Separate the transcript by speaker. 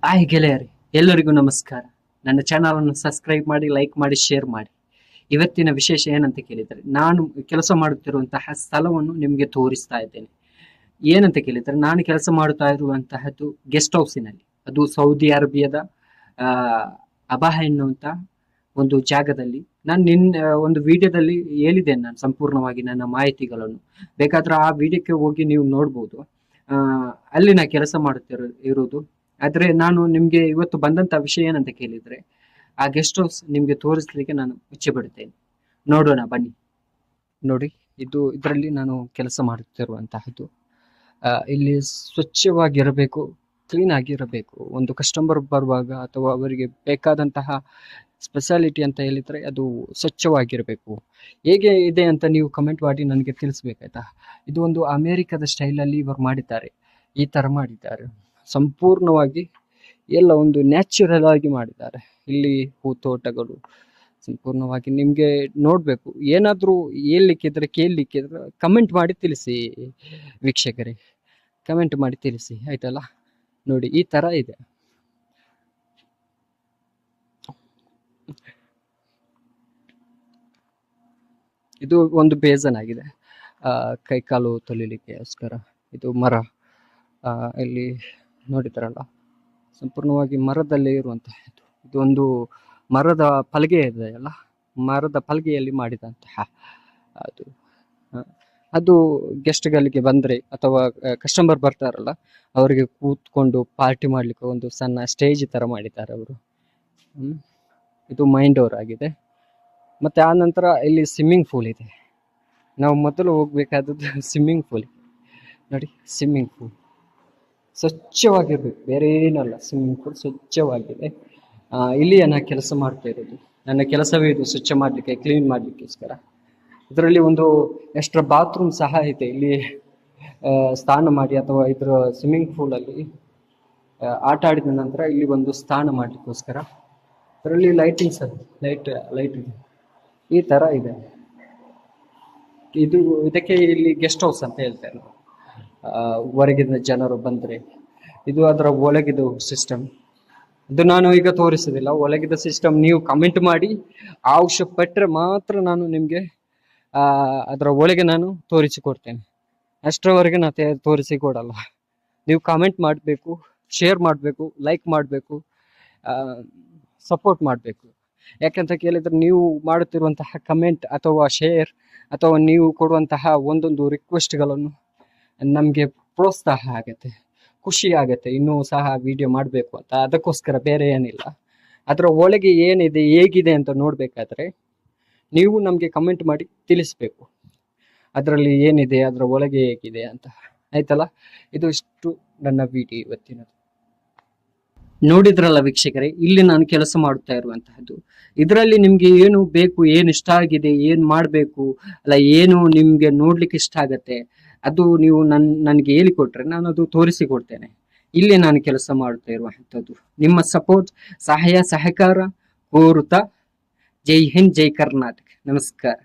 Speaker 1: Hi ಗೆಳೆಯರಿ, ಎಲ್ಲರಿಗೂ ನಮಸ್ಕಾರ. ನನ್ನ ಚಾನಲ್ ಅನ್ನು ಸಬ್ಸ್ಕ್ರೈಬ್ ಮಾಡಿ, ಲೈಕ್ ಮಾಡಿ, ಶೇರ್ ಮಾಡಿ. ಇವತ್ತಿನ ವಿಶೇಷ ಏನಂತ ಕೇಳಿದರೆ, ನಾನು ಕೆಲಸ ಮಾಡುತ್ತಿರುವಂತಹ ಸ್ಥಳವನ್ನು ನಿಮಗೆ ತೋರಿಸ್ತಾ ಇದ್ದೇನೆ. ಏನಂತ ಕೇಳಿದರೆ, ನಾನು ಕೆಲಸ ಮಾಡುತ್ತಾ ಇರುವಂತಹದ್ದು ಗೆಸ್ಟ್ ಹೌಸಿನಲ್ಲಿ. ಅದು ಸೌದಿ ಅರೇಬಿಯಾದ ಅಬಾ ಎನ್ನುವಂತ ಒಂದು ಜಾಗದಲ್ಲಿ. ನಾನು ಒಂದು ವಿಡಿಯೋದಲ್ಲಿ ಹೇಳಿದ್ದೇನೆ, ನಾನು ಸಂಪೂರ್ಣವಾಗಿ ನನ್ನ ಮಾಹಿತಿಗಳನ್ನು. ಬೇಕಾದ್ರೆ ಆ ವಿಡಿಯೋಕ್ಕೆ ಹೋಗಿ ನೀವು ನೋಡ್ಬೋದು. ಅಲ್ಲಿ ನಾ ಕೆಲಸ ಇರುವುದು. ಆದ್ರೆ ನಾನು ನಿಮ್ಗೆ ಇವತ್ತು ಬಂದಂತ ವಿಷಯ ಏನಂತ ಕೇಳಿದ್ರೆ, ಆ ಗೆಸ್ಟ್ ಹೌಸ್ ನಿಮ್ಗೆ ತೋರಿಸ್ಲಿಕ್ಕೆ ನಾನು ಇಚ್ಛೆ ಪಡುತ್ತೇನೆ. ನೋಡೋಣ ಬನ್ನಿ. ನೋಡಿ, ಇದರಲ್ಲಿ ನಾನು ಕೆಲಸ ಮಾಡುತ್ತಿರುವಂತಹದ್ದು. ಇಲ್ಲಿ ಸ್ವಚ್ಛವಾಗಿರಬೇಕು, ಕ್ಲೀನ್ ಆಗಿರಬೇಕು. ಒಂದು ಕಸ್ಟಮರ್ ಬರುವಾಗ ಅಥವಾ ಅವರಿಗೆ ಬೇಕಾದಂತಹ ಸ್ಪೆಷಾಲಿಟಿ ಅಂತ ಹೇಳಿದ್ರೆ ಅದು ಸ್ವಚ್ಛವಾಗಿರಬೇಕು. ಹೇಗೆ ಇದೆ ಅಂತ ನೀವು ಕಮೆಂಟ್ ಮಾಡಿ ನನಗೆ ತಿಳಿಸ್ಬೇಕಾಯ್ತಾ. ಇದು ಒಂದು ಅಮೆರಿಕದ ಸ್ಟೈಲಲ್ಲಿ ಇವರು ಮಾಡಿದ್ದಾರೆ. ಈ ತರ ಮಾಡಿದ್ದಾರೆ, ಸಂಪೂರ್ಣವಾಗಿ ಎಲ್ಲ ಒಂದು ನ್ಯಾಚುರಲ್ ಆಗಿ ಮಾಡಿದ್ದಾರೆ. ಇಲ್ಲಿ ಹೂತೋಟಗಳು ಸಂಪೂರ್ಣವಾಗಿ ನಿಮ್ಗೆ ನೋಡ್ಬೇಕು. ಏನಾದ್ರೂ ಹೇಳ್ಲಿಕ್ಕಿದ್ರೆ ಕೇಳಲಿಕ್ಕಿದ್ರೆ ಕಮೆಂಟ್ ಮಾಡಿ ತಿಳಿಸಿ ವೀಕ್ಷಕರೇ, ಕಮೆಂಟ್ ಮಾಡಿ ತಿಳಿಸಿ ಆಯ್ತಲ್ಲ. ನೋಡಿ, ಈ ತರ ಇದೆ. ಇದು ಒಂದು ಬೇಜನ್ ಆಗಿದೆ, ಕೈಕಾಲು ತೊಳಿಲಿಕ್ಕೆಗೋಸ್ಕರ. ಇದು ಮರ, ಇಲ್ಲಿ ನೋಡಿದ್ರಲ್ಲ, ಸಂಪೂರ್ಣವಾಗಿ ಮರದಲ್ಲೇ ಇರುವಂತಹ ಇದು ಒಂದು ಮರದ ಪಲಗೆ ಇದೆ ಅಲ್ಲ, ಮರದ ಪಲಗೆಯಲ್ಲಿ ಮಾಡಿದಂತಹ ಅದು ಗೆಸ್ಟ್ಗಳಿಗೆ ಬಂದ್ರೆ ಅಥವಾ ಕಸ್ಟಮರ್ ಬರ್ತಾರಲ್ಲ, ಅವರಿಗೆ ಕೂತ್ಕೊಂಡು ಪಾರ್ಟಿ ಮಾಡ್ಲಿಕ್ಕೆ ಒಂದು ಸಣ್ಣ ಸ್ಟೇಜ್ ತರ ಮಾಡಿದ್ದಾರೆ ಅವರು. ಇದು ಮೈನ್ ಡೋರ್ ಆಗಿದೆ. ಮತ್ತೆ ಆ ನಂತರ ಇಲ್ಲಿ ಸ್ವಿಮ್ಮಿಂಗ್ ಪೂಲ್ ಇದೆ. ನಾವು ಮೊದಲು ಹೋಗ್ಬೇಕಾದದ್ದು ಸ್ವಿಮ್ಮಿಂಗ್ ಪೂಲ್. ನೋಡಿ, ಸ್ವಿಮ್ಮಿಂಗ್ ಪೂಲ್ ಸ್ವಚ್ಛವಾಗಿರ್ಬೇಕು, ಬೇರೆ ಏನಲ್ಲ. ಸ್ವಿಮ್ಮಿಂಗ್ ಪೂಲ್ ಸ್ವಚ್ಛವಾಗಿದೆ. ಇಲ್ಲಿ ನಾನು ಕೆಲಸ ಮಾಡ್ತಾ ಇರೋದು. ನನ್ನ ಕೆಲಸವೇ ಇದು, ಸ್ವಚ್ಛ ಮಾಡ್ಲಿಕ್ಕೆ, ಕ್ಲೀನ್ ಮಾಡ್ಲಿಕ್ಕೋಸ್ಕರ. ಇದರಲ್ಲಿ ಒಂದು ಎಕ್ಸ್ಟ್ರಾ ಬಾತ್ರೂಮ್ ಸಹ ಇದೆ. ಇಲ್ಲಿ ಸ್ನಾನ ಮಾಡಿ ಅಥವಾ ಇದರ ಸ್ವಿಮ್ಮಿಂಗ್ ಪೂಲ್ ಅಲ್ಲಿ ಆಟ ಆಡಿದ ನಂತರ ಇಲ್ಲಿ ಒಂದು ಸ್ನಾನ ಮಾಡ್ಲಿಕ್ಕೋಸ್ಕರ ಇದರಲ್ಲಿ ಲೈಟಿಂಗ್ಸ್ ಲೈಟ್ ಇದೆ. ಈ ತರ ಇದೆ. ಇದಕ್ಕೆ ಇಲ್ಲಿ ಗೆಸ್ಟ್ ಹೌಸ್ ಅಂತ ಹೇಳ್ತಾರೆ. ಹೊರಗಿನ ಜನರು ಬಂದ್ರೆ ಇದು ಅದರ ಒಳಗಿದ ಸಿಸ್ಟಮ್. ಇದು ನಾನು ಈಗ ತೋರಿಸುದಿಲ್ಲ. ಒಳಗಿದ ಸಿಸ್ಟಮ್ ನೀವು ಕಮೆಂಟ್ ಮಾಡಿ ಅವಶ್ಯ ಪಟ್ಟರೆ ಮಾತ್ರ ನಾನು ನಿಮ್ಗೆ ಅದರ ಒಳಗೆ ನಾನು ತೋರಿಸಿಕೊಡ್ತೇನೆ. ಅಷ್ಟರವರೆಗೆ ನಾನು ತೋರಿಸಿಕೊಡಲ್ಲ. ನೀವು ಕಮೆಂಟ್ ಮಾಡಬೇಕು, ಶೇರ್ ಮಾಡಬೇಕು, ಲೈಕ್ ಮಾಡಬೇಕು, ಸಪೋರ್ಟ್ ಮಾಡಬೇಕು. ಯಾಕಂತ ಕೇಳಿದ್ರೆ, ನೀವು ಮಾಡುತ್ತಿರುವಂತಹ ಕಮೆಂಟ್ ಅಥವಾ ಶೇರ್ ಅಥವಾ ನೀವು ಕೊಡುವಂತಹ ಒಂದೊಂದು ರಿಕ್ವೆಸ್ಟ್ಗಳನ್ನು ನಮಗೆ ಪ್ರೋತ್ಸಾಹ ಆಗತ್ತೆ, ಖುಷಿ ಆಗತ್ತೆ, ಇನ್ನೂ ಸಹ ವಿಡಿಯೋ ಮಾಡಬೇಕು ಅಂತ. ಅದಕ್ಕೋಸ್ಕರ ಬೇರೆ ಏನಿಲ್ಲ. ಅದರ ಒಳಗೆ ಏನಿದೆ, ಹೇಗಿದೆ ಅಂತ ನೋಡ್ಬೇಕಾದ್ರೆ ನೀವು ನಮಗೆ ಕಮೆಂಟ್ ಮಾಡಿ ತಿಳಿಸ್ಬೇಕು, ಅದರಲ್ಲಿ ಏನಿದೆ, ಅದರ ಒಳಗೆ ಹೇಗಿದೆ ಅಂತ. ಆಯ್ತಲ್ಲ, ಇದು ಇಷ್ಟು ನನ್ನ ವಿಡಿಯೋ ಇವತ್ತಿನದು. ನೋಡಿದ್ರಲ್ಲ ವೀಕ್ಷಕರೇ, ಇಲ್ಲಿ ನಾನು ಕೆಲಸ ಮಾಡುತ್ತಾ ಇರುವಂತಹದ್ದು. ಇದರಲ್ಲಿ ನಿಮ್ಗೆ ಏನು ಬೇಕು, ಏನು ಇಷ್ಟ ಆಗಿದೆ, ಏನ್ ಮಾಡ್ಬೇಕು ಅಲ್ಲ, ಏನು ನಿಮ್ಗೆ ನೋಡ್ಲಿಕ್ಕೆ ಇಷ್ಟ ಆಗತ್ತೆ, ಅದು ನೀವು ನನಗೆ ಹೇಳಿಕೊಟ್ರೆ ನಾನು ಅದು ತೋರಿಸಿಕೊಡ್ತೇನೆ. ಇಲ್ಲಿ ನಾನು ಕೆಲಸ ಮಾಡುತ್ತಾ ಇರುವಂತದ್ದು. ನಿಮ್ಮ ಸಪೋರ್ಟ್, ಸಹಾಯ ಸಹಕಾರ ಕೋರುತ್ತಾ. ಜೈ ಹಿಂದ್, ಜೈ ಕರ್ನಾಟಕ. ನಮಸ್ಕಾರ.